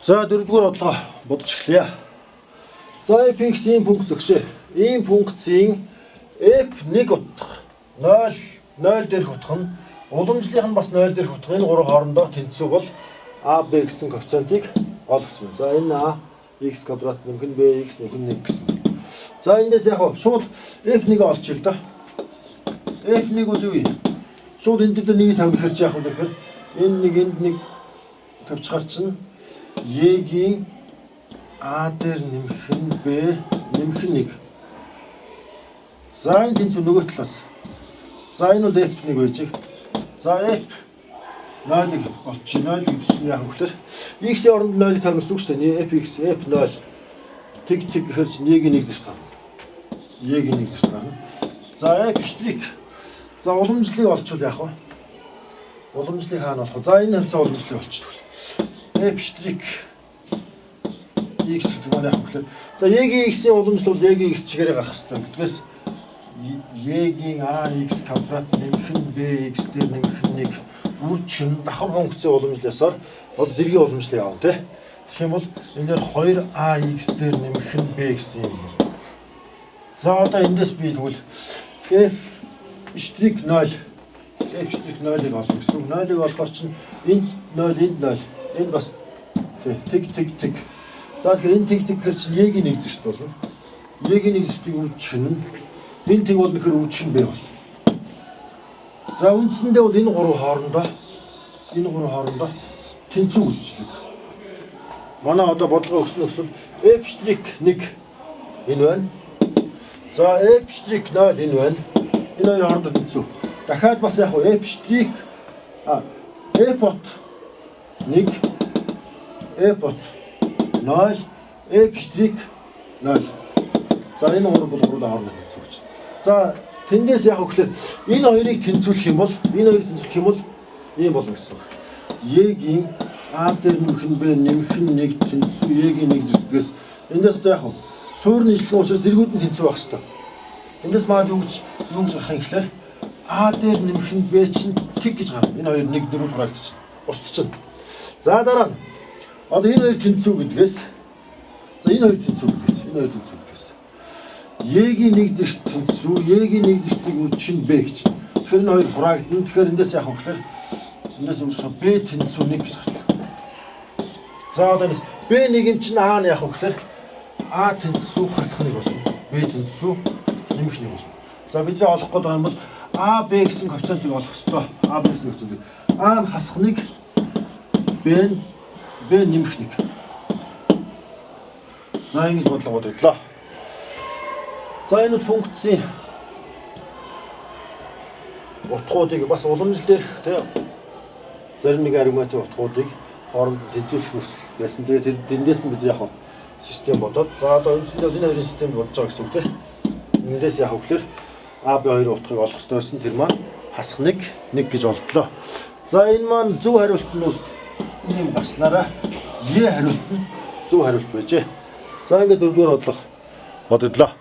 За дөрөвдүгээр бодлого бодож эхлэе. За f(x)-ийн функц өгшөө. Ийм функцийн f1 утга 0 0 дээрх утга нь уламжлалынх нь бас 0 дээрх утга. Энэ гурав хоорондоо тэнцүү бол a b гэсэн коэффициентийг ол гэсэн. За энэ a x квадрат нэмэх нь b x нэмэх нь 1 гэсэн. За эндээс яг шууд f1-ийг олчих л да. f1 бол юу вэ? Шууд энэ дээр 1 тавих хэрэг яах вэ гэхээр энэ нэг энд нэг тавьчихар чинь y-гийн a дээр нэмэх нь b нэмэх нь 1. За энэ тэнцүү нөгөө талаас. За энэ бол f1 байж. За f 0-ыг олчих. 0 гэдэг чинь яах вэ гэхээр x-ийн оронд 0-ыг тавих гэсэн үг шүү дээ. fx f0 тэг гэхээр чинь y-гийн 1 зэрэг гарна. Y-гийн 1 зэрэг гарна. За f'. За уламжлалыг олчвол яах вэ? Уламжлалыг хаана болох вэ? За энэ хэмцээ уламжлалыг олчихвол f' x гэдэг нь яах вэ гэхээр за y-гийн x-ийн уламжлал бол y-гийн x чигээрээ гарах хэрэгтэй. Гэдгээс y-гийн ax квадрат нэмэх нь bx дээр нэмэх нь 1 үржих нь давхар функцийн уламжлалсаар одоо зэргийн уламжлалыг аав тий. Тэгэх юм бол энэ дээр 2ax дээр нэмэх нь b гэсэн юм байна. За одоо эндээс би тэгвэл f' 0 f'0-ыг олно гэсэн. 0-ыг олохоор чинь энд 0 энд 0 энэ бас тэг. За тэгэхээр энэ тэг гэхээр чинь y-гийн 1 зэрэгт болно. Y-гийн 1 зэрэгтийг үржих нь энэ тэг бол нэхэр үржих нь b болно. За үндсэндээ бол энэ гурав хоорондоо тэнцүү үүсчихлээ. Манай одоо бодлого өгсөн f'1 энэ байна. За f'0 энэ байна. Энэ хоёр хоорондоо тэнцүү. Дахиад бас яг f' f-бот 1 f-бот 0 f' 0. За энэ гурав бол гурвын хоорондоо тэнцүү гэж. За тэндээс яг өгөхлөөр энэ хоёрыг тэнцүүлэх юм бол ийм болно гэсэн үг. Y-гийн a дээр нэмэх нь b нэмэх нь 1 тэнцүү y-гийн 1 зэрэгтгээс эндээс одоо яг суурны ижлэгэн учраас зэргүүд нь тэнцүү байх хэрэгтэй. Эндээс маань юу гэж гарах юм гэхээр a дээр нэмэх нь b чинь тэг гэж гарна. Энэ хоёр 1 4 харагдчих. Устчихна. За дараа нь одоо энэ хоёр тэнцүү гэдгээс энэ хоёр тэнцүү гэдгээс y-гийн 1 зэрэгт тэнцүү y-гийн 1 зэрэгтийг үржих нь b гэж. Тэгэхээр энэ хоёр хурагдана. Тэгэхээр эндээс яах вэ гэхээр эндээс үржих b тэнцүү 1 гэж гарлаа. За одоо энэ b1 юм чинь a нь яах вэ гэхээр a тэнцүү хасах 1 болно. b тэнцүү нэмэх 1 болно. За бид нэ олох гэдэг юм бол a b гэсэн коэффициентийг олох ёстой. a b гэсэн коэффициентийг a нь хасах 1 b нэмэх 1. За ингэж бодлого бодлоо. За энэ функцийн утгуудыг бас уламжлал дээр тий зарим нэг аргументын утгуудыг хооронд тэнцвүүлэх хүсэл байсан. Тэгээд тэндээс нь бид яг систем бодоод за одоо үндсэндээ энэ хоёрын системд бодож байгаа гэсэн үг тий. Эндээс яг хөглөр a b хоёрын утгыг олох ёстой байсан. Тэр маань хасах 1 гэж олдлоо. За энэ маань зөв хариулт нь бол ийм гарснараа y хариулт нь зөв хариулт байжээ. За ингээд дөрөвдүгээр бодлого бодогдлоо.